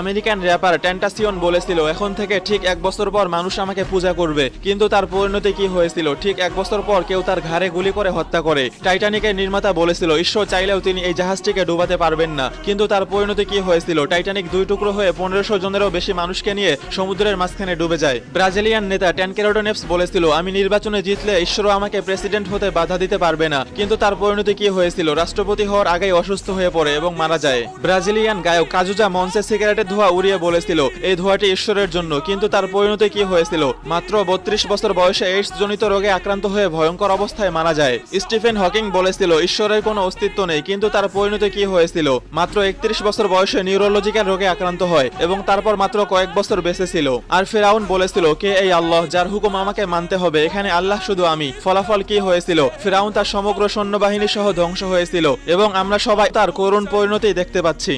American wrapper টেন্টাসিয়ন বলেছিল এখন থেকে ঠিক 1 বছর পর মানুষ আমাকে পূজা করবে, কিন্তু তার পরিণতি কি হয়েছিল? ঠিক 1 বছর পর কেউ তার ঘাড়ে গুলি করে হত্যা করে। টাইটানিকের নির্মাতা বলেছিল ঈশ্বর চাইলেও তিনি এই জাহাজটিকে ডুবাতে পারবেন না, কিন্তু তার পরিণতি কি হয়েছিল? টাইটানিক 2 টুকরো হয়ে 1500 জনেরও বেশি মানুষকে নিয়ে সমুদ্রের মাঝখানে ডুবে যায়। ব্রাজিলিয়ান নেতা ট্যানকেরোডো নেভস বলেছিল আমি নির্বাচনে জিতলে ঈশ্বরও আমাকে প্রেসিডেন্ট হতে বাধা দিতে পারবে না, কিন্তু তার পরিণতি কি হয়েছিল? রাষ্ট্রপতি হওয়ার আগেই অসুস্থ হয়ে পড়ে এবং মারা যায়। ব্রাজিলিয়ান গায়ক কাজুজা মঞ্চে সিগারেটের ধোঁয়া উড়িয়ে বলেছিল এই ধোঁয়াটি ঈশ্বরের জন্য, কিন্তু তার পরিণতি কি হয়েছিল? মাত্র 32 বছর বয়সে এইডস জনিত রোগে আক্রান্ত হয়ে ভয়ঙ্কর অবস্থায় মারা যায়। স্টিফেন হকিং বলেছিল ঈশ্বরের কোনো অস্তিত্ব নেই, কিন্তু তার পরিণতি কি হয়েছিল? মাত্র 31 বছর বয়সে নিউরোলজিক্যাল রোগে আক্রান্ত হয় এবং তারপর মাত্র কয়েক বছর বেঁচে ছিল। আর ফিরাউন বলেছিল কে এই আল্লাহ যার হুকুম আমাকে মানতে হবে, এখানে আল্লাহ শুধু আমি। ফলাফল কি হয়েছিল? ফিরাউন তার সমগ্র সৈন্যবাহিনী সহ ধ্বংস হয়েছিল এবং আমরা সবাই তার করুণ পরিণতি দেখতে পাচ্ছি।